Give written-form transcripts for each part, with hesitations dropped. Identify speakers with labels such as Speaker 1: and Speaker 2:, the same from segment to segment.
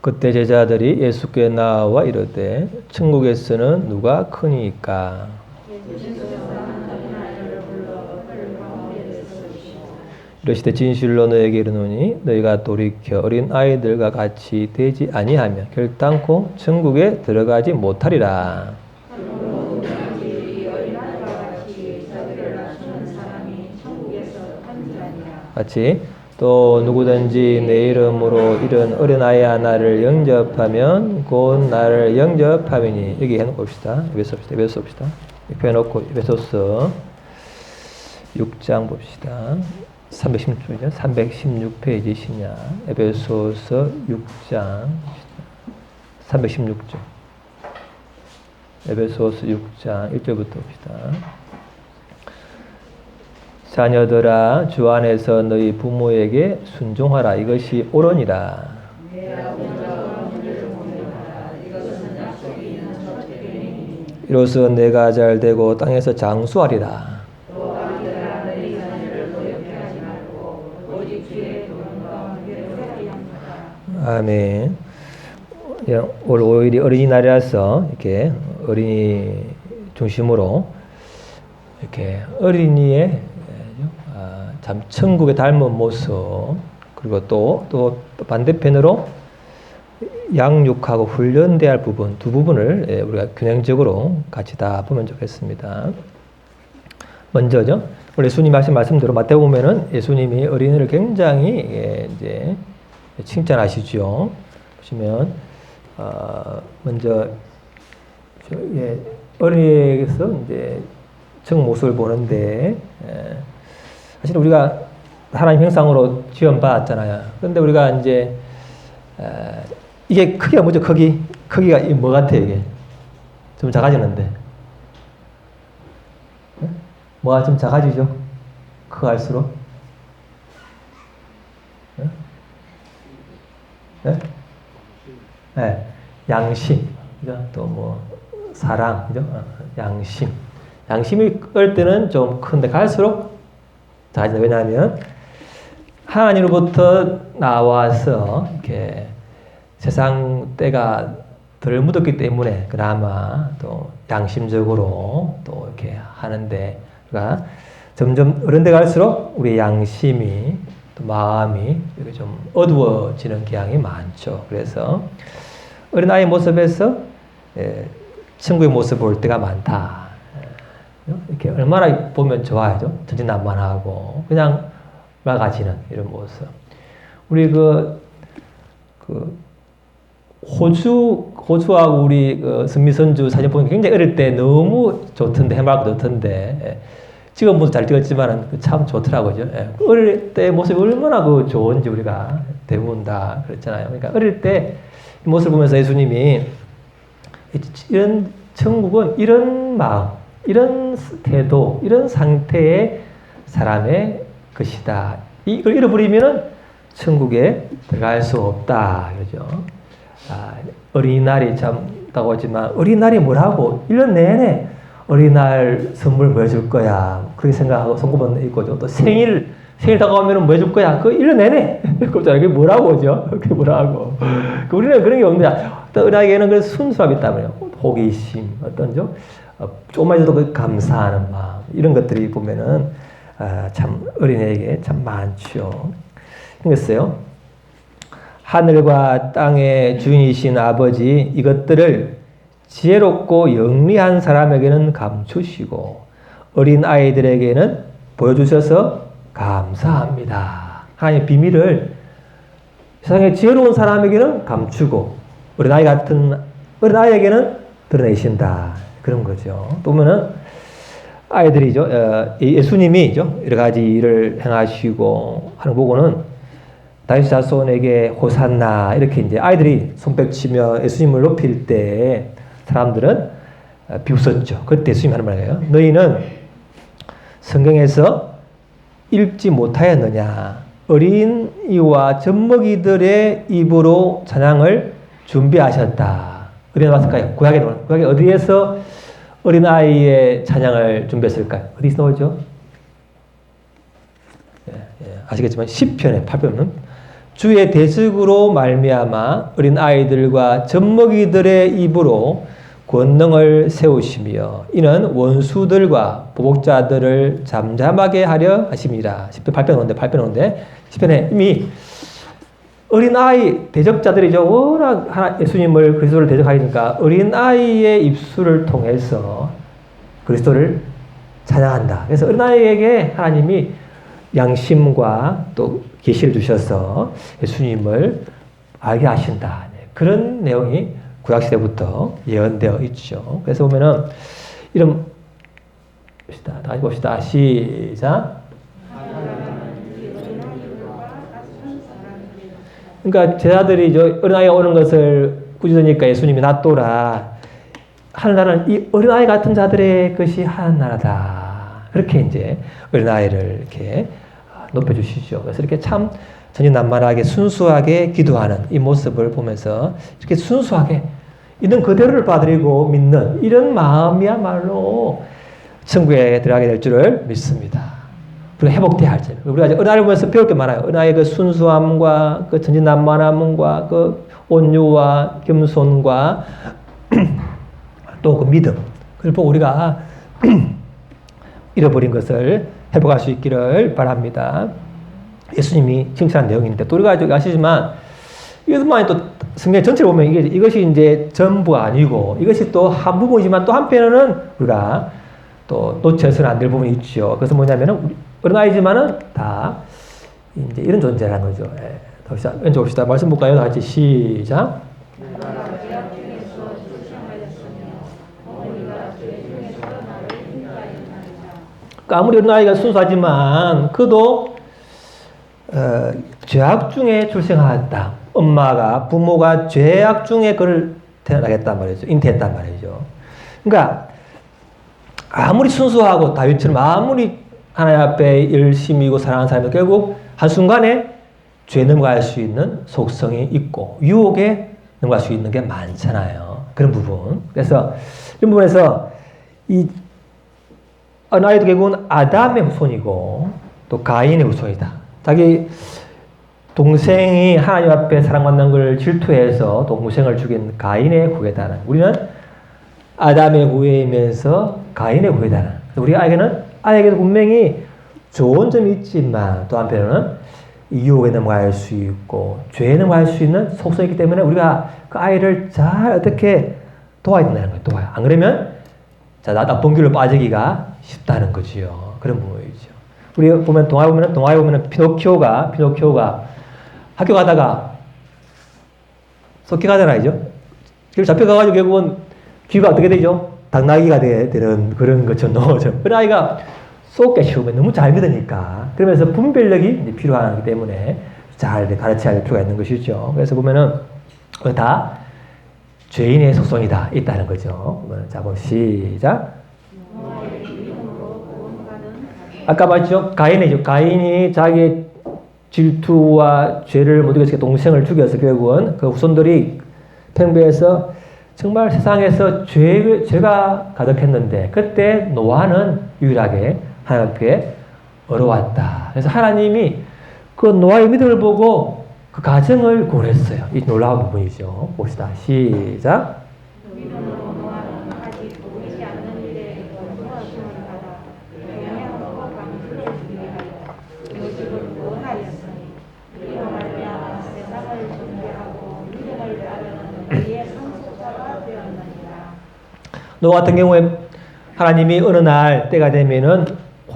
Speaker 1: 그때 제자들이 예수께 나와 이르되 천국에서는 누가 크니까? 이르시되 진실로 너에게 이르노니 너희가 돌이켜 어린 아이들과 같이 되지 아니하면 결단코 천국에 들어가지 못하리라. 같이 또 누구든지 내 이름으로 이런 어린아이 하나를 영접하면 곧 나를 영접함이니. 여기 해놓고 봅시다. 에베소 봅시다. 이렇게 해놓고 에베소서 6장 봅시다. 316페이지죠. 316페이지 신약 에베소서 6장 316쪽 에베소서 6장 1절부터 봅시다. 자녀들아 주 안에서 너희 부모에게 순종하라. 이것이 옳으니라. 이로써 내가 잘 되고 땅에서 장수하리라. 아멘. 올 5일이 어린이날이라서 이렇게 어린이 중심으로 이렇게 어린이의 참 천국에 닮은 모습, 그리고 또 반대편으로 양육하고 훈련돼야 할 부분, 두 부분을 우리가 균형적으로 같이 다 보면 좋겠습니다. 먼저죠. 우리 예수님 하신 말씀대로 마태복음에는 예수님이 어린이를 굉장히 이제 칭찬하시죠. 보시면 먼저 어린이에게서 이제 정 모습을 보는데 사실 우리가 하나님 형상으로 지원받았잖아요. 그런데 우리가 이제 이게 크기가 뭐죠? 크기가 뭐 같아 이게? 좀 작아지는데 뭐가 좀 작아지죠? 커갈수록 네? 양심, 그죠? 또 뭐 사랑, 그죠? 양심이 클 때는 좀 큰데 갈수록 작아진다. 왜냐하면 하나님으로부터 나와서 이렇게 세상 때가 덜 묻었기 때문에 그나마 또 양심적으로 또 이렇게 하는데, 그러니까 점점 어른돼 갈수록 우리 양심이 또 마음이 이렇게 좀 어두워지는 경향이 많죠. 그래서 어린아이 모습에서 친구의 모습 볼 때가 많다. 이렇게 얼마나 보면 좋아하죠. 천진난만하고 그냥 막아지는 이런 모습. 우리 호주하고 우리 선미선주 사진 보니까 굉장히 어릴 때 너무 좋던데, 해맑고 좋던데, 지금 모습 잘 찍었지만 참 좋더라고요. 어릴 때 모습이 얼마나 좋은지 우리가 대부분 다 그랬잖아요. 그러니까 어릴 때 이 모습을 보면서 예수님이 이런 천국은 이런 마음, 이런 태도, 이런 상태의 사람의 것이다. 이걸 잃어버리면은 천국에 들어갈 수 없다. 그러죠. 어린이날이 참다고 하지만 어린이날이 뭐라고? 1년 내내 어린이날 선물 뭐 해줄 거야. 그렇게 생각하고 손꼽은 있고, 또 생일 다가오면 뭐 해줄 거야. 그 1년 내내. 그게 뭐라고 하죠? 그게 뭐라고. 우리는 그런 게 없는데, 어떤 어린아이에게는 그 순수함이 있다면요. 호기심, 어떤죠? 조금만 해도 그 감사하는 마음. 이런 것들이 보면은, 참 어린애에게 참 많죠. 그랬어요. 하늘과 땅의 주인이신 아버지, 이것들을 지혜롭고 영리한 사람에게는 감추시고 어린 아이들에게는 보여주셔서 감사합니다. 하나님의 비밀을 세상에 지혜로운 사람에게는 감추고 어린아이 같은 어린아이에게는 드러내신다. 그런 거죠. 또 보면은 아이들이죠. 예수님이죠. 여러 가지 일을 행하시고 하는 거 보고는 다윗 자손에게 호산나 이렇게 이제 아이들이 손뼉치며 예수님을 높일 때 사람들은 비웃었죠. 그때 예수님 하는 말이에요. 너희는 성경에서 읽지 못하였느냐? 어린이와 젖먹이들의 입으로 찬양을 준비하셨다. 어린이 나왔을까요? 구약에 어디에서 어린아이의 찬양을 준비했을까요? 어디서 나오죠? 아시겠지만 10편에 8편은 주의 대적으로 말미암아 어린 아이들과 젖먹이들의 입으로 권능을 세우시며 이는 원수들과 보복자들을 잠잠하게 하려 하십니다. 10편 8편 10편에 이미 어린아이 대적자들이죠. 워낙 예수님을 그리스도를 대적하니까 어린아이의 입술을 통해서 그리스도를 찬양한다. 그래서 어린아이에게 하나님이 양심과 또 계시를 주셔서 예수님을 알게 하신다. 그런 내용이 구약시대부터 예언되어 있죠. 그래서 보면은 이런 다시 봅시다. 시작. 그러니까 제자들이 어린아이가 오는 것을 꾸짖으니까 예수님이 낫도라. 하늘나라는 이 어린아이 같은 자들의 것이 하늘나라다. 그렇게 이제 어린아이를 이렇게 높여주시죠. 그래서 이렇게 참 전진난만하게 순수하게 기도하는 이 모습을 보면서 이렇게 순수하게 있는 그대로를 받아들이고 믿는 이런 마음이야말로 천국에 들어가게 될 줄을 믿습니다. 그리고 회복돼야 할 줄. 우리가 어린아이를 보면서 배울 게 많아요. 어린아이의 그 순수함과 그 전진난만함과 그 온유와 겸손과 또 그 믿음. 그걸 보고 우리가 잃어버린 것을 회복할 수 있기를 바랍니다. 예수님이 칭찬한 내용인데 또 우리가 아시지만 이것만이 또 성경 전체를 보면 이것이 이제 전부가 아니고 이것이 또 한 부분이지만 또 한편에는 우리가 또 놓쳐서는 안 될 부분이 있죠. 그래서 뭐냐면은 어린아이지만은 다 이제 이런 존재라는 거죠. 예. 봅시다. 왼쪽 봅시다. 말씀 볼까요? 다 같이 시작. 아무리 어린아이가 순수하지만 그도 죄악 중에 출생하였다. 엄마가 부모가 죄악 중에 그를 태어나겠단 말이죠. 잉태했단 말이죠. 그러니까 아무리 순수하고 다윗처럼 아무리 하나님 앞에 열심히고 사랑하는 사람이 결국 한순간에 죄에 넘어갈 수 있는 속성이 있고 유혹에 넘어갈 수 있는 게 많잖아요. 그런 부분. 그래서 이런 부분에서 이 어린아이도 결국은 아담의 후손이고 또 가인의 후손이다. 자기 동생이 하나님 앞에 사랑받는 걸 질투해서 동생을 죽인 가인의 후예다는. 우리는 아담의 후예이면서 가인의 후예다는. 우리 아이에게도 분명히 좋은 점이 있지만 또 한편으로는 유혹에 넘어갈 수 있고 죄에 넘어갈 수 있는 속성이 있기 때문에 우리가 그 아이를 잘 어떻게 도와야 된다는 거예요. 도와요. 안 그러면 나쁜 길로 빠지기가 쉽다는 거지요. 그런 부분이죠. 우리 보면 동화에 보면 피노키오가 학교 가다가 쫓겨가잖아요. 그리고 잡혀가가지고 결국은 귀가 어떻게 되죠? 당나귀가 되는 그런 것처럼 그 아이가 쏟게 키우면 너무 잘 믿으니까 그러면서 분별력이 필요하기 때문에 잘 가르쳐야 할 필요가 있는 것이죠. 그래서 보면은 다 죄인의 속성이다 있다는 거죠. 자, 시작. 아까 봤죠? 가인이죠. 가인이 자기 질투와 죄를 못 이겨서 동생을 죽여서 결국은 그 후손들이 팽배해서 정말 세상에서 죄가 가득했는데 그때 노아는 유일하게 하나님 앞에 어려웠다. 그래서 하나님이 그 노아의 믿음을 보고 그 가정을 구원했어요. 이 놀라운 부분이죠. 봅시다. 시작. 노아 같은 경우에 하나님이 어느 날 때가 되면은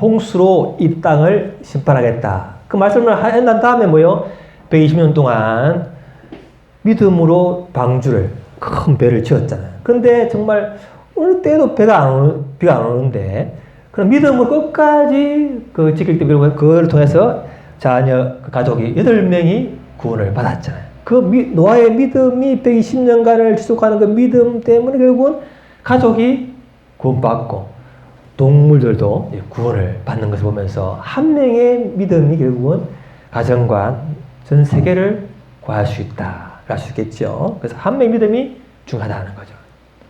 Speaker 1: 홍수로 이 땅을 심판하겠다. 그 말씀을 한 다음에 뭐요? 120년 동안 믿음으로 방주를 큰 배를 지었잖아요. 그런데 정말 어느 때도 비가 안 오는데 그런 믿음으로 끝까지 지킬 때 그걸 통해서 자녀 가족이 8명이 구원을 받았잖아요. 노아의 믿음이 120년간을 지속하는 그 믿음 때문에 결국은 가족이 구원받고 동물들도 구원을 받는 것을 보면서 한 명의 믿음이 결국은 가정과 전 세계를 구할 수 있다. 할 수 있겠죠. 그래서 한 명의 믿음이 중요하다는 거죠.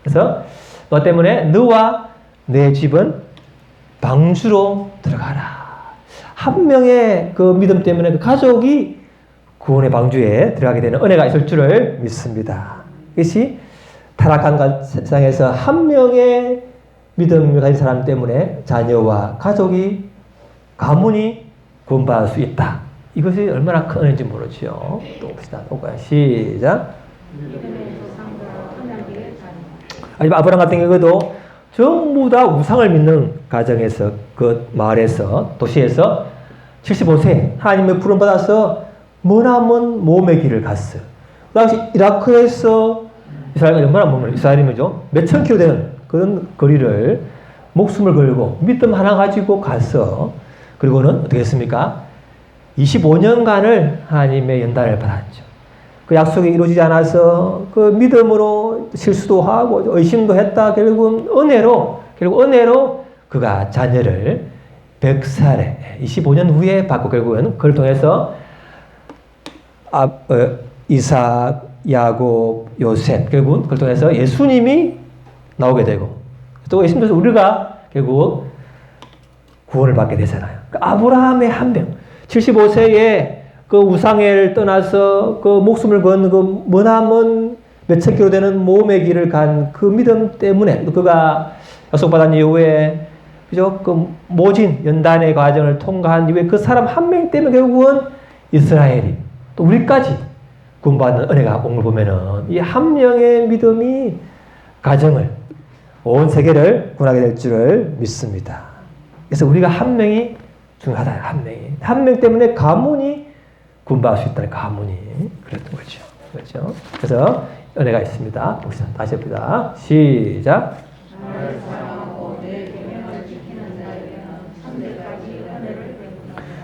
Speaker 1: 그래서 너 때문에 너와 내 집은 방주로 들어가라. 한 명의 그 믿음 때문에 그 가족이 구원의 방주에 들어가게 되는 은혜가 있을 줄을 믿습니다. 이것이 타락한 세상에서 한 명의 믿음을 가진 사람 때문에 자녀와 가족이, 가문이 구원받을 수 있다. 이것이 얼마나 큰 은혜인지 모르죠. 또 봅시다. 시작. 아브라함 같은 경우도 전부 다 우상을 믿는 가정에서, 그 마을에서, 도시에서 75세 하나님의 부름 받아서 머나먼 모험의 길을 갔어요. 그 당시 이라크에서 이스라엘이 얼마나 머물러, 이스라엘이면요 몇천 킬로 되는 그런 거리를 목숨을 걸고 믿음 하나 가지고 가서, 그리고는 어떻게 했습니까? 25년간을 하나님의 연단을 받았죠. 그 약속이 이루어지지 않아서 그 믿음으로 실수도 하고 의심도 했다. 결국 은혜로 그가 자녀를 100살에 25년 후에 받고, 결국은 그걸 통해서 이삭, 야곱, 요셉, 결국은 그걸 통해서 예수님이 나오게 되고, 또 예수님께서 우리가 결국 구원을 받게 되잖아요. 그러니까 아브라함의 한 명, 75세에 그 우상을 떠나서 그 목숨을 건 그 머나먼 몇천 킬로 되는 모험의 길을 간 그 믿음 때문에, 그가 약속받은 이후에 그죠? 그 모진 연단의 과정을 통과한 이후에 그 사람 한 명 때문에 결국은 이스라엘이, 또 우리까지 구원받는 은혜가 온 걸 보면은 이 한 명의 믿음이 가정을, 온 세계를 구원하게 될 줄을 믿습니다. 그래서 우리가 한 명이 중요하다. 한 명 때문에 가문이 구원받을 수 있다는, 가문이 그랬던 거죠. 그렇죠? 그래서 은혜가 있습니다. 다시 해봅니다. 시작.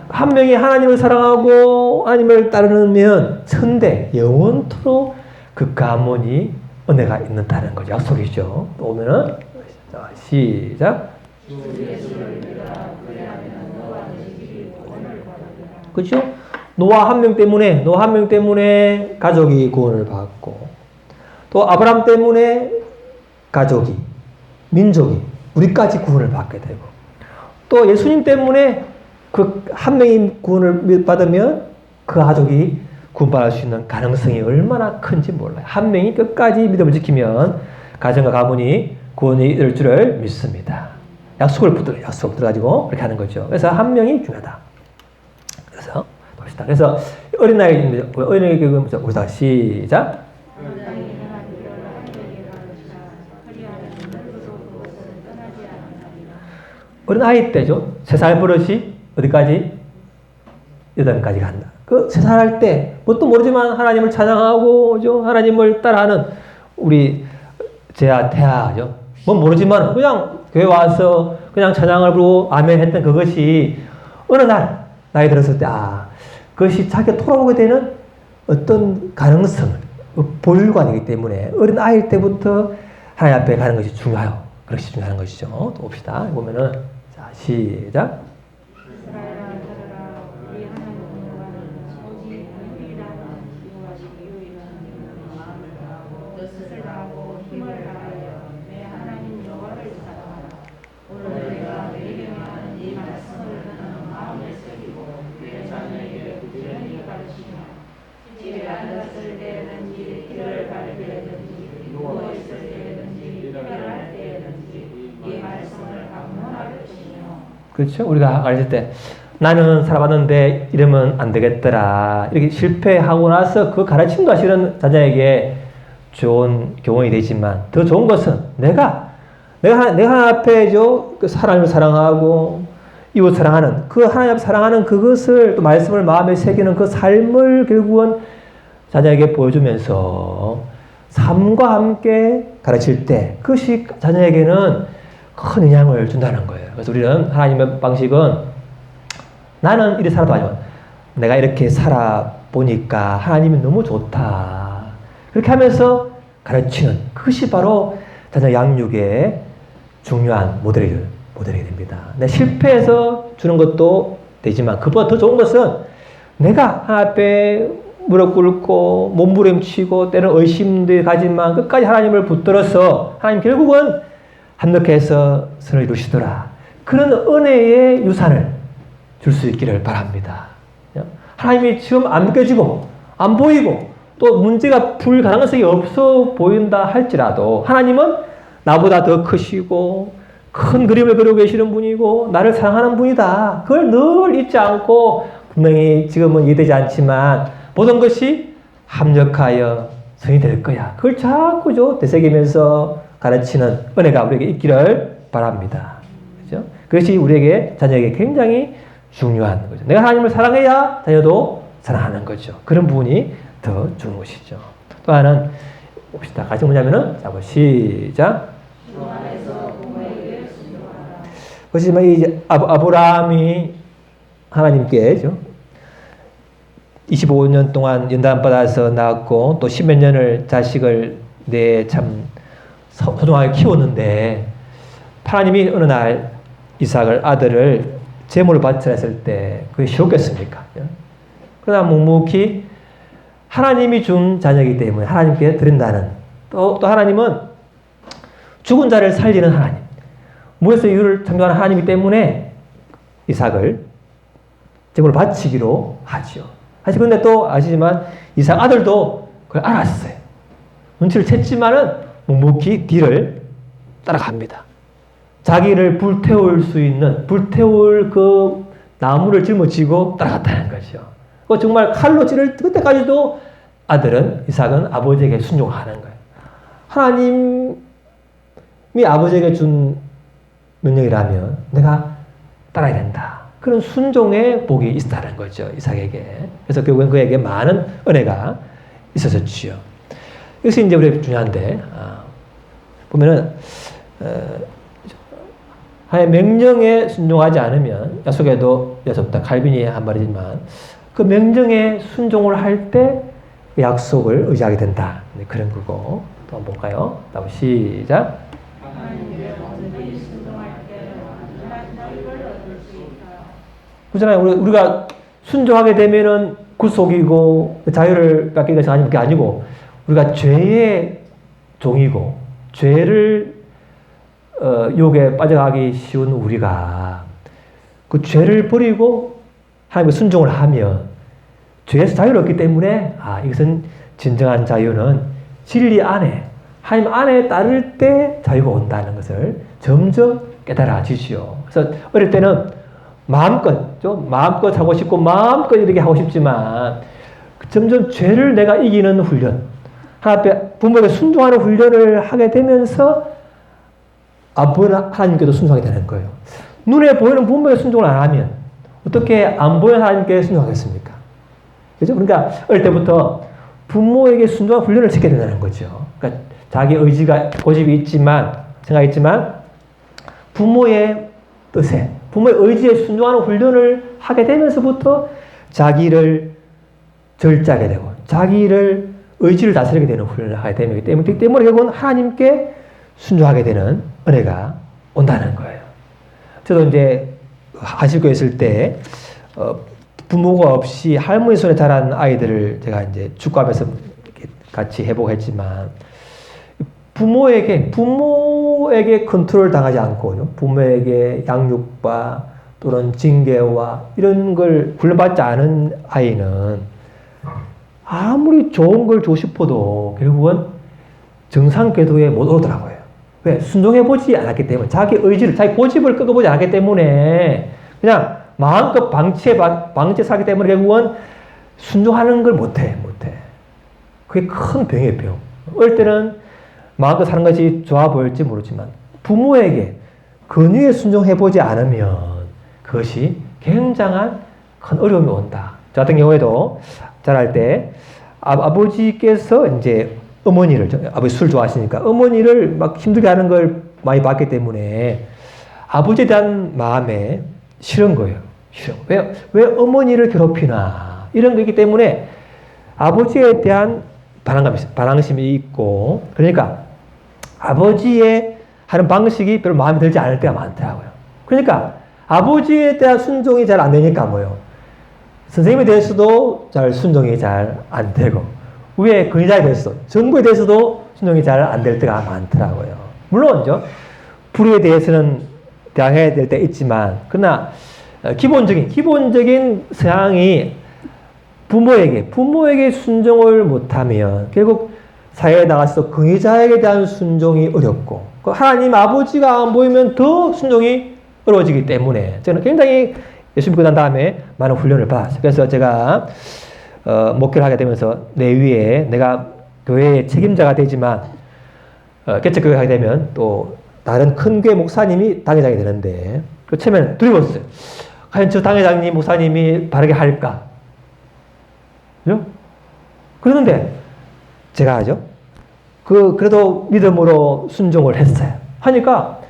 Speaker 1: 한 명이 하나님을 사랑하고 하나님을 따르면 천대 영원토록 그 가문이 은혜가 있는다는 거죠. 약속이죠. 또 오면은 시작. 그렇죠? 노아 한 명 때문에 가족이 구원을 받고, 또 아브라함 때문에 가족이, 민족이, 우리까지 구원을 받게 되고, 또 예수님 때문에 그 한 명이 구원을 받으면 그 가족이 구원받을 수 있는 가능성이 얼마나 큰지 몰라요. 한 명이 끝까지 믿음을 지키면 가정과 가문이 구원이 이룰 줄을 믿습니다. 약속 들어가지고 그렇게 하는 거죠. 그래서 한 명이 중요하다. 그래서 봅시다. 그래서 어린아이 교육은 보자. 시작. 어린아이 때죠. 3살 버릇이 어디까지? 8까지 간다. 그 3살 할 때 뭣도 모르지만 하나님을 찬양하고 하나님을 따라하는 우리 제아, 태아죠. 뭐 모르지만 그냥 교회 와서 그냥 찬양을 부르고 아멘 했던 그것이 어느 날 나이 들었을 때 그것이 자기가 돌아오게 되는 어떤 가능성을 보일관이기 때문에 어린 아이일 때부터 하나님 앞에 가는 것이 중요해요. 그것이 중요한 것이죠. 또 봅시다. 보면은 자, 시작. 그렇죠? 우리가 가르칠 때 나는 살아봤는데 이러면 안 되겠더라. 이렇게 실패하고 나서 그 가르침도 사실은 자녀에게 좋은 교훈이 되지만 더 좋은 것은 내가 하나님 앞에 그 하나님을 사랑하고 이웃 사랑하는 그 하나님 앞에 사랑하는 그것을 또 말씀을 마음에 새기는 그 삶을 결국은 자녀에게 보여주면서 삶과 함께 가르칠 때 그것이 자녀에게는 큰 영향을 준다는 거예요. 그래서 우리는 하나님의 방식은 나는 이렇게 살아봤지만 내가 이렇게 살아보니까 하나님이 너무 좋다. 그렇게 하면서 가르치는 그것이 바로 자녀 양육의 중요한 모델이 됩니다. 내 실패해서 주는 것도 되지만 그보다 더 좋은 것은 내가 하나님 앞에 무릎 꿇고 몸부림치고 때는 의심도 가지만 끝까지 하나님을 붙들어서 하나님 결국은 합력해서 선을 이루시더라. 그런 은혜의 유산을 줄 수 있기를 바랍니다. 하나님이 지금 안 믿겨지고 안 보이고 또 문제가 풀 가능성이 없어 보인다 할지라도 하나님은 나보다 더 크시고 큰 그림을 그리고 계시는 분이고 나를 사랑하는 분이다. 그걸 늘 잊지 않고 분명히 지금은 이해되지 않지만 모든 것이 합력하여 성이 될 거야. 그걸 자꾸 되새기면서 가르치는 은혜가 우리에게 있기를 바랍니다. 그렇죠? 그것이 우리에게 자녀에게 굉장히 중요한 거죠. 내가 하나님을 사랑해야 자녀도 사랑하는 거죠. 그런 부분이 더 좋은 것이죠. 또 하나는 봅시다. 같이 뭐냐면은 자, 시작. 그렇지만 이 아브라함이 하나님께 25년 동안 연단받아서 낳았고 또 10몇 년을 자식을 참 소중하게 키웠는데 하나님이 어느 날 이삭을 아들을 제물로 바치라 했을 때 그게 쉬웠겠습니까? 그러나 묵묵히 하나님이 준 자녀이기 때문에 하나님께 드린다는 또 하나님은 죽은 자를 살리는 하나님 무에서 이유를 창조하는 하나님이기 때문에 이삭을 제물로 바치기로 하죠. 사실 근데 또 아시지만 이삭 아들도 그걸 알았어요. 눈치를 챘지만은 묵묵히 뒤를 따라갑니다. 자기를 불태울 수 있는 불태울 그 나무를 짊어지고 따라갔다는 거죠. 정말 칼로 찌를 그때까지도 이삭은 아버지에게 순종하는 거예요. 하나님이 아버지에게 준 명령이라면 내가 따라야 된다. 그런 순종의 복이 있다는 거죠. 이삭에게. 그래서 결국엔 그에게 많은 은혜가 있어졌지요. 이것이 이제 우리에게 중요한데, 보면은, 하나님의 명령에 순종하지 않으면, 약속에도 없다. 칼빈이 한 말이지만, 그 명령에 순종을 할 때 약속을 의지하게 된다. 그런 거고. 또 한번 볼까요? 다음 시작. 그렇잖아요. 우리가 순종하게 되면은 구속이고 자유를 갖게 돼서 아니면 그게 아니고 우리가 죄의 종이고 죄를 유혹에 빠져가기 쉬운 우리가 그 죄를 버리고 하나님께 순종을 하면 죄에서 자유를 얻기 때문에 이것은 진정한 자유는 진리 안에 하나님 안에 따를 때 자유가 온다는 것을 점점 깨달아지지요. 그래서 어릴 때는 마음껏 하고 싶고 마음껏 이렇게 하고 싶지만 점점 죄를 내가 이기는 훈련, 부모에게 순종하는 훈련을 하게 되면서 안 보이는 하나님께도 순종하게 되는 거예요. 눈에 보이는 부모에게 순종을 안 하면 어떻게 안 보이는 하나님께 순종하겠습니까? 그죠? 그러니까 어릴 때부터 부모에게 순종하는 훈련을 시켜야 된다는 거죠. 그러니까 자기 의지가 고집이 생각이 있지만 부모의 뜻에 부모의 의지에 순종하는 훈련을 하게 되면서부터 자기를 절제하게 되고 자기를 의지를 다스리게 되는 훈련을 하게 되기 때문에 결국은 하나님께 순종하게 되는 은혜가 온다는 거예요. 저도 이제 한실교에 있을 때 부모가 없이 할머니 손에 자란 아이들을 제가 이제 축구하면서 같이 해보고 했지만 부모에게 컨트롤 당하지 않고 부모에게 양육과 또는 징계와 이런 걸 훈련받지 않은 아이는 아무리 좋은 걸 주고 싶어도 결국은 정상 궤도에 못 오르더라고요. 왜? 순종해보지 않았기 때문에 자기 의지를 자기 고집을 꺾어보지 않았기 때문에 그냥 마음껏 방치해 살기 때문에 결국은 순종하는 걸 못해. 그게 큰 병이에요, 병. 어릴 때는 마음껏 사는 것이 좋아 보일지 모르지만 부모에게 권위에 순종해보지 않으면 그것이 굉장한 큰 어려움이 온다. 저 같은 경우에도 자랄 때 아버지께서 이제 아버지 술 좋아하시니까 어머니를 막 힘들게 하는 걸 많이 봤기 때문에 아버지에 대한 마음에 싫은 거예요. 싫어. 왜 어머니를 괴롭히나. 이런 거기 때문에 아버지에 대한 반항심이 있고, 그러니까 아버지의 하는 방식이 별로 마음에 들지 않을 때가 많더라고요. 그러니까 아버지에 대한 순종이 잘 안 되니까 선생님에 대해서도 잘 순종이 잘 안 되고, 위에 권위자에 대해서도, 정부에 대해서도 순종이 잘 안 될 때가 많더라고요. 물론, 불의에 대해서는 대항해야 될 때 있지만, 그러나 기본적인 서양이 부모에게 순종을 못하면 결국 사회에 나가서 긍의자에게 대한 순종이 어렵고 하나님 아버지가 안 보이면 더 순종이 어려워지기 때문에 저는 굉장히 예수 믿고 난 다음에 많은 훈련을 받았어요. 그래서 제가 목회를 하게 되면서 내 위에 내가 교회의 책임자가 되지만 개척교회 하게 되면 또 다른 큰 교회 목사님이 당회장이 되는데 그 처음에는 두려웠어요. 과연 저 당회장님 목사님이 바르게 할까? 그죠? 그러는데 제가 하죠. 그래도 믿음으로 순종을 했어요. 하니까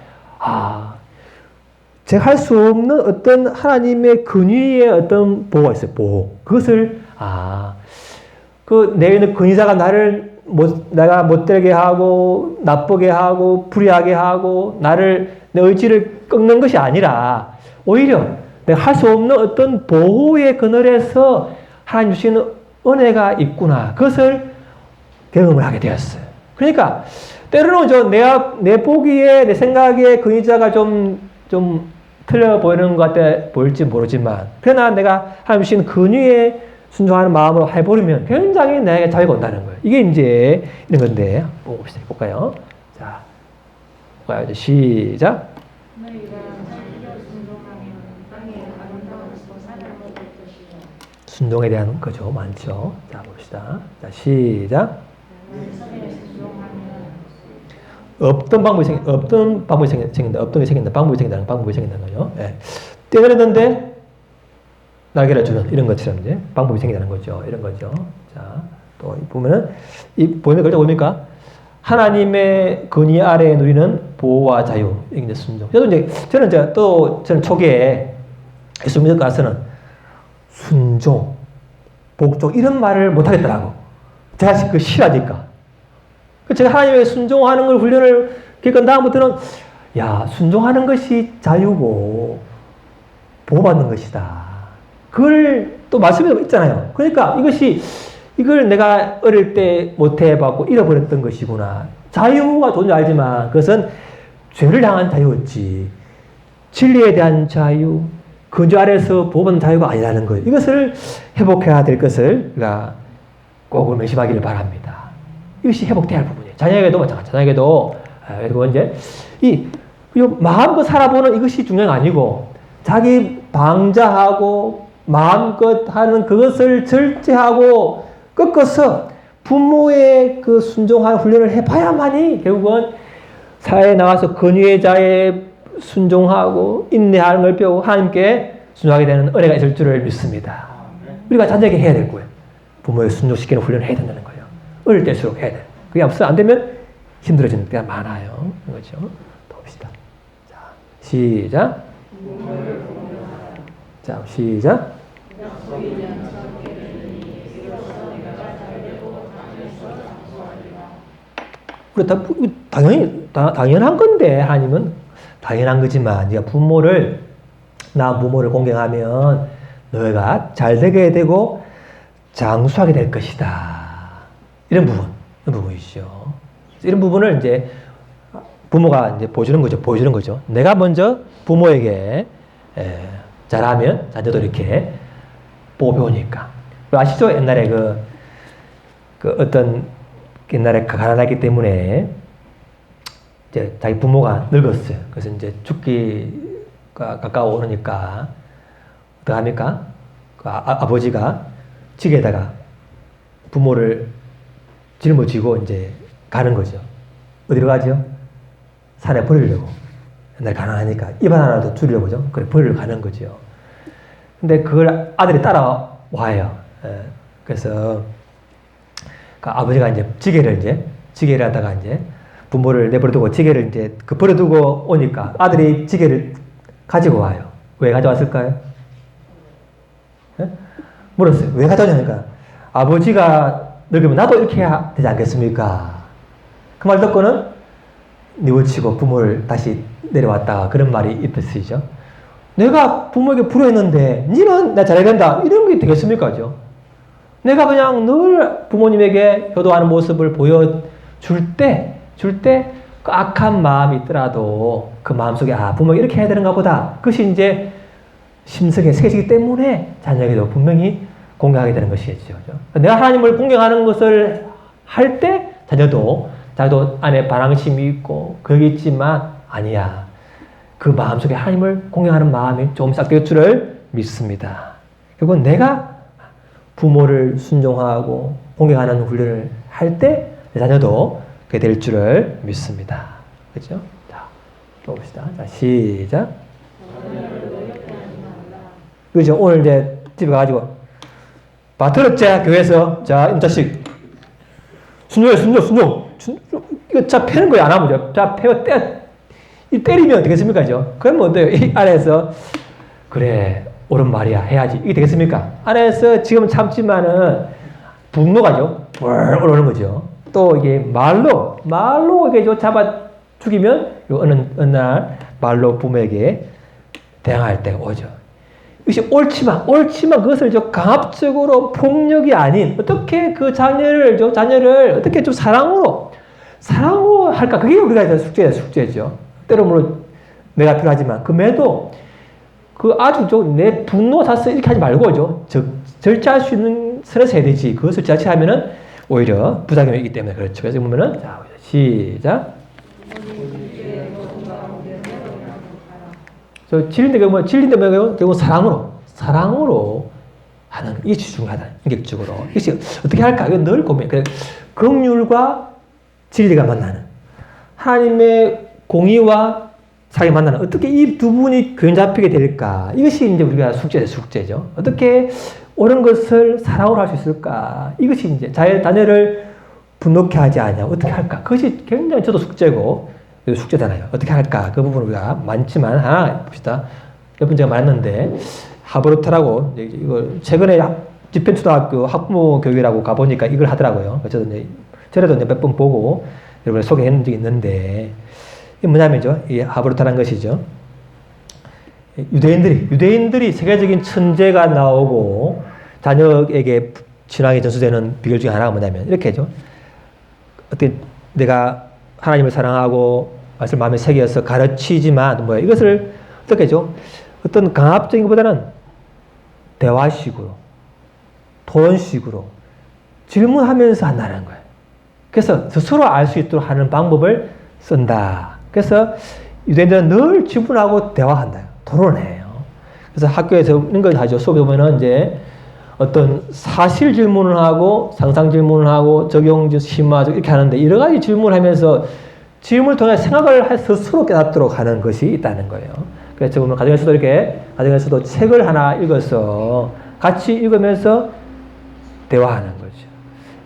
Speaker 1: 제가 할 수 없는 어떤 하나님의 근위의 어떤 보호가 있어요. 보호. 그것을 내에는 근위자가 내가 못되게 하고 나쁘게 하고 불의하게 하고 내 의지를 꺾는 것이 아니라 오히려 내가 할 수 없는 어떤 보호의 그늘에서 하나님 주시는 은혜가 있구나. 그것을 경험을 하게 되었어요. 그러니까 때로는 내 보기에 내 생각에 근위자가 좀 틀려 보이는 것 같아 보일지 모르지만 그러나 내가 하나님 주시는 근위에 순종하는 마음으로 해버리면 굉장히 내게 자유가 온다는 거예요. 이게 이제 이런 건데 볼까요? 자, 볼까요? 시작. 순종에 대한 거죠. 많죠. 자, 봅시다. 자, 시작. 없던 방법이 생긴다. 방법이 생긴다는 거죠. 예. 뛰어내렸는데 날개를 주는 이런 것처럼 이제 방법이 생긴다는 거죠. 이런 거죠. 자, 또 보면은 보이면 글자 뭡니까? 하나님의 근위 아래에 누리는 보호와 자유. 이게 이제 순종. 저는 초기에 예수 믿고 나서는 순종, 복종 이런 말을 못 하겠더라고. 제가 그 싫어하니까. 제가 하나님에게 순종하는 걸 훈련을 겪은 다음부터는 순종하는 것이 자유고 보호받는 것이다. 그걸 또 말씀에 있잖아요. 그러니까 이걸 내가 어릴 때 못 해봤고 잃어버렸던 것이구나. 자유가 좋은 줄 알지만 그것은 죄를 향한 자유였지. 진리에 대한 자유, 근주 아래서 보호받는 자유가 아니라는 거예요. 이것을 회복해야 될 것을 우리가 꼭 명심하기를 바랍니다. 이것이 회복돼야 할 부분이에요. 자녀에게도 마찬가지. 자녀에게도 그리고 이제 마음껏 살아보는 이것이 중요한 게 아니고 자기 방자하고 마음껏 하는 그것을 절제하고 꺾어서 부모의 그 순종하는 훈련을 해봐야만이 결국은 사회에 나와서 근위의 자에 순종하고 인내하는 걸 배우고 하나님께 순종하게 되는 은혜가 있을 줄을 믿습니다. 우리가 자녀에게 해야 될 거예요. 부모의 순종시키는 훈련을 해야 된다는 거예요. 어릴 때일수록 해야 돼. 그게 없으면 안 되면 힘들어지는 때가 많아요. 그렇죠? 또 봅시다. 자, 시작. 자, 시작. 당연한 건데, 하나님은 당연한 거지만, 네가 부모를 공경하면 너희가 잘 되게 되고 장수하게 될 것이다. 이런 부분이죠. 이런 부분을 이제 부모가 이제 보여주는 거죠. 내가 먼저 부모에게 잘하면 자녀도 이렇게 보고 배우니까. 아시죠? 옛날에 옛날에 가난했기 때문에 이제 자기 부모가 늙었어요. 그래서 이제 죽기가 가까워 오니까 어떻게 합니까? 아버지가 지게에다가 부모를 짊어지고 이제 가는 거죠. 어디로 가죠? 산에 버리려고. 옛날 가난하니까 입 하나라도 주려고죠. 그래 버리러 가는 거죠. 근데 그걸 아들이 따라와요. 그래서 아버지가 이제 지게를 하다가 이제 부모를 내버려두고 지게를 이제 버려두고 오니까 아들이 지게를 가지고 와요. 왜 가져왔을까요? 물었어요. 왜 가져왔냐니까 아버지가 늙으면 나도 이렇게 해야 되지 않겠습니까? 그 말 듣고는 뉘우치고 부모를 다시 내려왔다가 그런 말이 있었죠. 내가 부모에게 불효했는데 니는 나 잘해야 된다 이런 게 되겠습니까? 내가 그냥 늘 부모님에게 효도하는 모습을 보여줄 때 그 악한 마음이 있더라도 그 마음속에 부모가 이렇게 해야 되는가 보다. 그것이 이제 심석에 새겨지기 때문에 자녀에게도 분명히 공경하게 되는 것이겠죠. 내가 하나님을 공경하는 것을 할 때 자녀도 안에 반항심이 있고 그게 있지만 아니야. 그 마음속에 하나님을 공경하는 마음이 조금 싹될 줄을 믿습니다. 결국은 내가 부모를 순종하고 공경하는 훈련을 할 때 내 자녀도 그게 될 줄을 믿습니다. 그렇죠? 자, 또 봅시다. 자, 시작. 그렇죠? 오늘 이제 집에 가가지고 들었지? 교회에서. 자, 이 자식. 순종. 이거 자, 패는 거야, 안 하면. 자, 패고 때리면 되겠습니까? 그러면 어때요? 이 안에서, 그래, 옳은 말이야. 해야지. 이게 되겠습니까? 안에서 지금 참지만은, 분노가죠. 올라오는 거죠. 또 이게 말로 이게 잡아 죽이면, 어느 날 말로 부모에게 대항할 때가 오죠. 이것이 옳지만 그것을 강압적으로 폭력이 아닌 어떻게 그 자녀를 어떻게 좀 사랑으로 할까? 그게 우리가 숙제죠. 때로는 내가 필요하지만 금에도 그 아주 내 분노 자체 이렇게 하지 말고 절제할 수 있는 선에서 해야 되지. 그것을 자체하면은 오히려 부작용이 있기 때문에 그렇죠. 그래서 보면은 자 시작. 진리인데 결국 사랑으로 하는 이게 중요하다. 인격적으로. 이것이 어떻게 할까? 이건 늘 고민. 그래, 긍휼과 진리가 만나는 하나님의 공의와 사랑이 만나는 어떻게 이 두 분이 균 잡히게 될까? 이것이 이제 우리가 숙제죠. 어떻게 옳은 것을 사랑으로 할 수 있을까? 이것이 이제 자녀를 분노케 하지 않냐? 어떻게 할까? 그것이 굉장히 저도 숙제잖아요. 어떻게 할까? 그 부분 우리가 많지만 하나 봅시다. 몇 번 제가 말했는데 하버루트라고 이거 최근에 집현초등학교 학부모 교육이라고 가보니까 이걸 하더라고요. 저도 몇 번 보고 여러분을 소개했는 적이 있는데 이게 뭐냐면요. 이 하버루트라는 것이죠. 유대인들이 세계적인 천재가 나오고 자녀에게 신앙이 전수되는 비결 중에 하나가 뭐냐면 이렇게죠. 어떻게 내가 하나님을 사랑하고 말씀 마음에 새겨서 가르치지만 이것을 어떻게죠? 어떤 강압적인 것보다는 대화식으로 토론식으로 질문하면서 한다는 거예요. 그래서 스스로 알 수 있도록 하는 방법을 쓴다. 그래서 유대인들은 늘 질문하고 대화한다. 토론해요. 그래서 학교에서 이런 걸 하죠. 수업에 보면은 이제 어떤 사실 질문을 하고 상상 질문을 하고 적용 심화 이렇게 하는데 여러 가지 질문을 하면서 질문을 통해 생각을 스스로 깨닫도록 하는 것이 있다는 거예요. 그래서 보면 가정에서도 책을 하나 읽어서 같이 읽으면서 대화하는 거죠.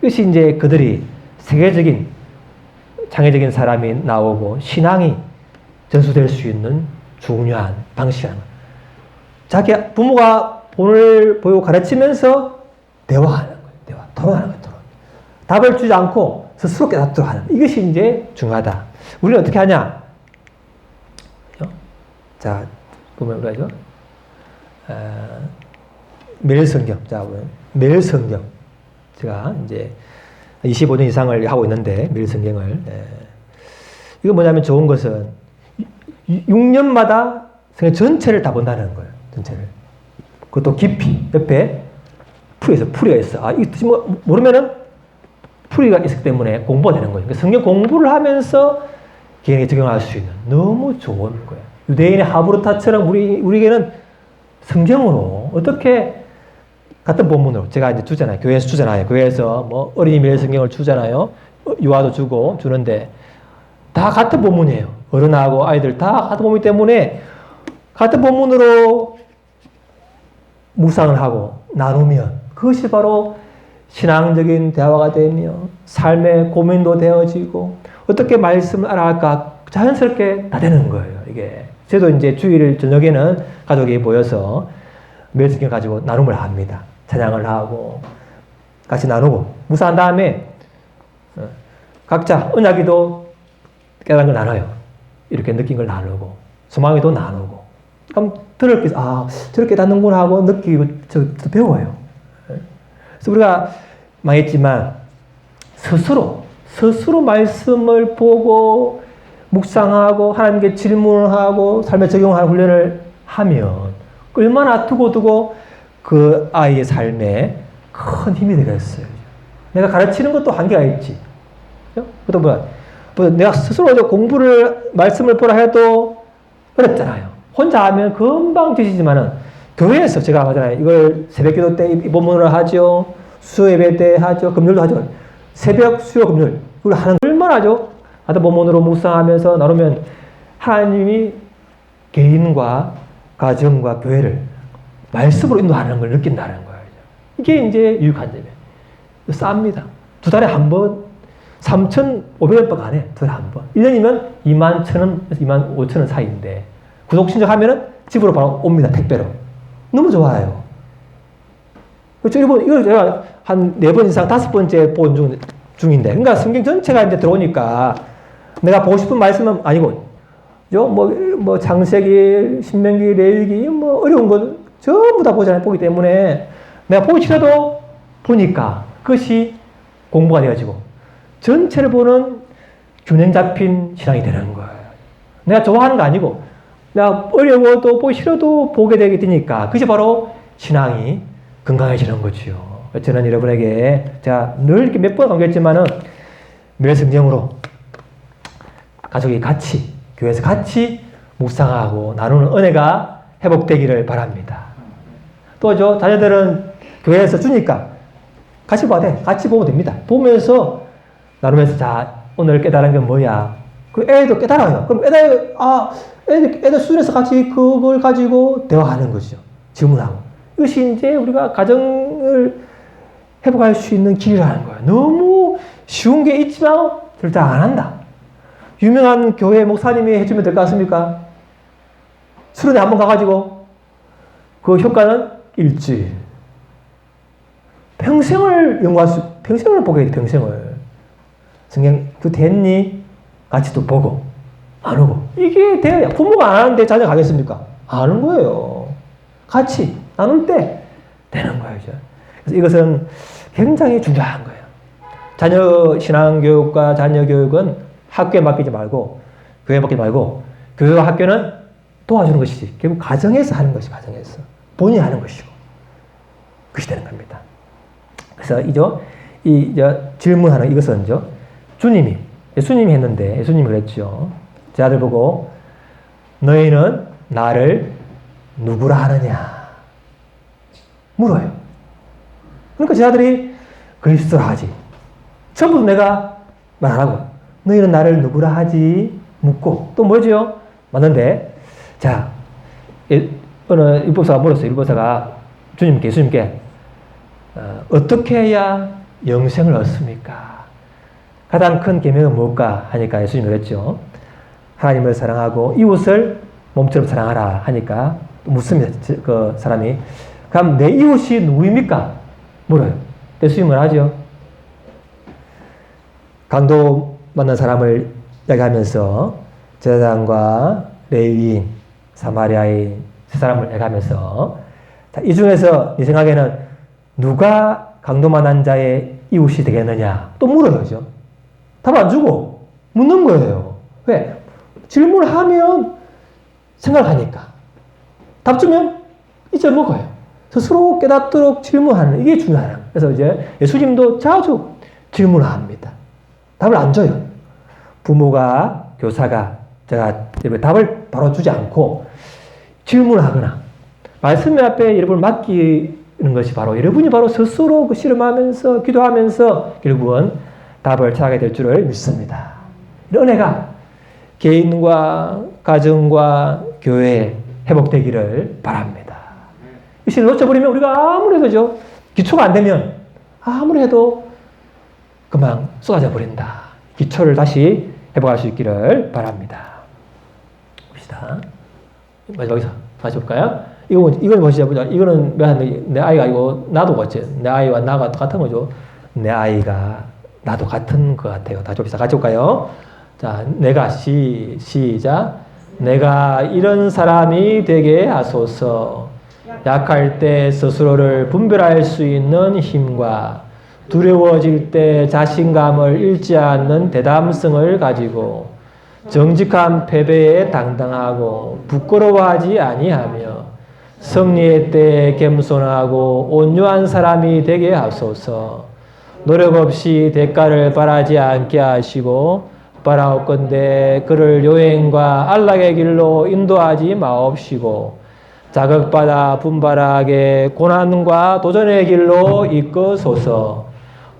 Speaker 1: 이것이 이제 그들이 세계적인 창의적인 사람이 나오고 신앙이 전수될 수 있는 중요한 방식이라는 거예요. 자기 부모가 본을 보이고 가르치면서 대화하는 거예요. 토론하는 거예요. 답을 주지 않고 스스로 깨닫도록 하는 이것이 이제 중요하다. 우리는 어떻게 하냐? 자, 보면 우리가 매일 성경. 자, 매일 성경. 제가 이제 25년 이상을 하고 있는데 매일 성경을. 이거 뭐냐면 좋은 것은 6년마다 성경 전체를 다 본다는 거예요. 전체를. 그것도 깊이 옆에 풀이가 있어. 이 뜻이 모르면은 풀이가 있기 때문에 공부가 되는 거예요. 그러니까 성경 공부를 하면서 개인에게 적용할 수 있는 너무 좋은 거예요. 유대인의 하브루타처럼 우리에게는 성경으로 어떻게 같은 본문으로 제가 이제 주잖아요. 교회에서 주잖아요. 교회에서 어린이 매일 성경을 주잖아요. 유아도 주는데 다 같은 본문이에요. 어른하고 아이들 다 같은 본문이기 때문에 같은 본문으로 묵상을 하고 나누면 그것이 바로 신앙적인 대화가 되며 삶의 고민도 되어지고 어떻게 말씀을 알아갈까 자연스럽게 다 되는 거예요. 이게 저도 이제 주일 저녁에는 가족이 모여서 매일 성경 가지고 나눔을 합니다. 찬양을 하고 같이 나누고 묵상한 다음에 각자 은하기도 깨달은 걸 나눠요. 이렇게 느낀 걸 나누고 소망이도 나누고 그럼 저렇게 깨닫는구나 하고 느끼고 배워요. 그래서 우리가 망했지만 스스로 말씀을 보고 묵상하고 하나님께 질문을 하고 삶에 적용하는 훈련을 하면 얼마나 두고 그 아이의 삶에 큰 힘이 되겠어요. 내가 가르치는 것도 한계가 있지. 또 뭐 내가 스스로 공부를, 말씀을 보라 해도 어렵잖아요. 혼자 하면 금방 되시지만은, 교회에서 제가 하잖아요. 이걸 새벽 기도 때 이 본문을 하죠. 수요 예배 때 하죠. 금요일도 하죠. 새벽, 수요, 금요일. 이걸 하는 걸 얼마나 하죠? 하다 본문으로 묵상하면서 나누면 하나님이 개인과 가정과 교회를 말씀으로 인도하는 걸 느낀다는 거예요. 이게 이제 유익한 점이에요. 쌉니다. 두 달에 한 번, 3,500원 안에 두 달에 한 번. 1년이면 21,000원, 25,000원 사이인데, 구독 신청하면은 집으로 바로 옵니다. 택배로. 너무 좋아요. 그렇죠. 이걸 제가 한 4번 이상 5번째 본 중인데, 그러니까 성경 전체가 이제 들어오니까 내가 보고 싶은 말씀은 아니고, 뭐 창세기, 신명기, 레위기, 뭐 어려운 건 전부 다 보기 때문에 내가 보기 싫어도 보니까 그것이 공부가 되어지고 전체를 보는 균형 잡힌 신앙이 되는 거예요. 내가 좋아하는 거 아니고 내가 어려워도 보기 싫어도 보게 되게 되니까 그것이 바로 신앙이 건강해지는 거죠. 저는 여러분에게 제가 늘 이렇게 몇 번 강조했지만은 매일 성경으로 가족이 같이, 교회에서 같이 묵상하고 나누는 은혜가 회복되기를 바랍니다. 또 자녀들은 교회에서 주니까 같이 봐도 돼. 같이 보면 됩니다. 보면서 나누면서, 자, 오늘 깨달은 건 뭐야? 그 애도 깨달아요. 그럼 애들 수준에서 같이 그걸 가지고 대화하는 거죠. 질문하고. 이것이 이제 우리가 가정을 회복할 수 있는 길이라는 거예요. 너무 쉬운 게 있지만 절대 안 한다. 유명한 교회 목사님이 해주면 될 것 같습니까? 수련회 한번 가가지고 그 효과는 일주일. 평생을 평생을 보게 돼, 평생을. 성경, 됐니? 같이 또 보고, 안 오고. 이게 돼야, 부모가 안 하는데 자녀가 가겠습니까? 아는 거예요. 같이 나눌 때 되는 거예요. 그래서 이것은 굉장히 중요한 거예요. 자녀 신앙교육과 자녀 교육은 학교에 맡기지 말고, 교회에 맡기지 말고, 교회와 학교는 도와주는 것이지. 결국 가정에서 하는 것이 가정에서. 본인이 하는 것이고. 그것이 되는 겁니다. 그래서 질문하는 이것은 예수님이 했는데, 예수님이 그랬죠. 제 아들 보고, 너희는 나를 누구라 하느냐? 물어요. 그러니까 제 아들이 그리스도라 하지. 처음부터 내가 말 안 하고, 너희는 나를 누구라 하지? 묻고, 또 뭐죠? 맞는데, 자, 어느 율법사가 물었어요. 율법사가 예수님께, 어떻게 해야 영생을 얻습니까? 가장 큰 계명은 뭘까? 하니까 예수님이 그랬죠. 하나님을 사랑하고 이웃을 몸처럼 사랑하라 하니까 묻습니다. 그 사람이. 그럼 내 이웃이 누구입니까? 물어요. 예수님은 하죠. 강도 만난 사람을 이야기하면서 제사장과 레위인, 사마리아인 세 사람을 이야기하면서, 이 중에서 네 생각에는 누가 강도 만난 자의 이웃이 되겠느냐? 또 물어요. 답 안 주고 묻는 거예요. 왜? 질문하면 생각하니까. 답 주면 잊어먹어요. 스스로 깨닫도록 질문하는, 이게 중요해요. 그래서 예수님도 자주 질문합니다. 답을 안 줘요. 부모가, 교사가 제가 답을 바로 주지 않고 질문하거나 말씀 앞에 여러분을 맡기는 것이 바로 여러분이 바로 스스로 실험하면서 기도하면서 결국은 답을 찾게 될 줄을 믿습니다. 이런 은혜가 개인과 가정과 교회에 회복되기를 바랍니다. 이것을 놓쳐버리면 우리가 아무리 해도 기초가 안 되면 아무리 해도 금방 쏟아져 버린다. 기초를 다시 회복할 수 있기를 바랍니다. 봅시다. 마지막에서 다시 볼까요? 이건 보시죠. 이거는 내 아이가 아니고 나도 같지. 내 아이와 나가 같은 거죠. 내 아이가 나도 같은 것 같아요. 다시 봅시다. 같이 볼까요? 자, 내가 시작. 내가 이런 사람이 되게 하소서. 약할 때 스스로를 분별할 수 있는 힘과 두려워질 때 자신감을 잃지 않는 대담성을 가지고 정직한 패배에 당당하고 부끄러워하지 아니하며 승리의 때에 겸손하고 온유한 사람이 되게 하소서. 노력 없이 대가를 바라지 않게 하시고 바라옵건대 그를 요행과 안락의 길로 인도하지 마옵시고 자극받아 분발하게 고난과 도전의 길로 이끄소서.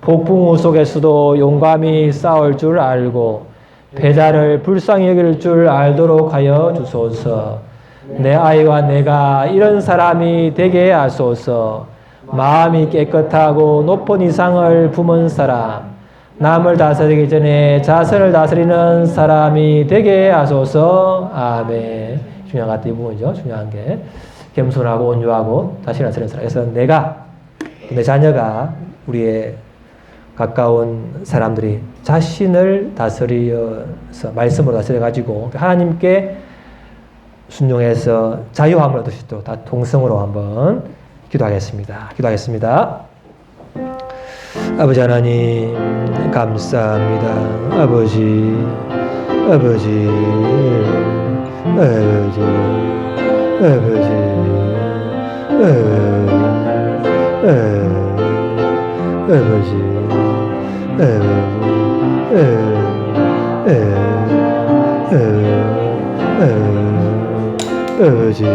Speaker 1: 폭풍우 속에서도 용감히 싸울 줄 알고 패자를 불쌍히 여길 줄 알도록 하여 주소서. 내 아이와 내가 이런 사람이 되게 하소서. 마음이 깨끗하고 높은 이상을 품은 사람, 남을 다스리기 전에 자신을 다스리는 사람이 되게 하소서. 아멘. 중요한 것 같아요. 이 부분이죠. 중요한 게. 겸손하고 온유하고 자신을 다스리는 사람. 그래서 내가, 내 자녀가, 우리의 가까운 사람들이 자신을 다스려서, 말씀으로 다스려가지고 하나님께 순종해서 자유함을 얻을 수 있도록 다 동성으로 한번 기도하겠습니다. 기도하겠습니다. 아버지 하나님 감사합니다. 아버지 아버지 아버지 아버지 아버지 아버지 아버지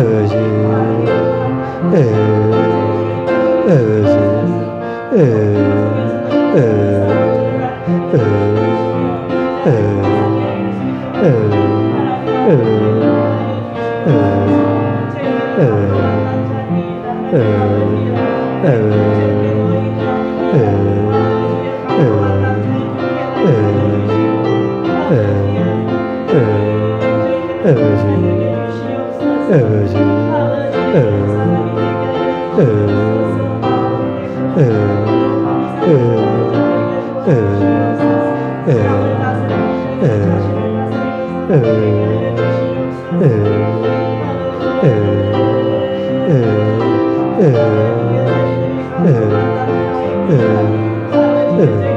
Speaker 1: 아버지 아버지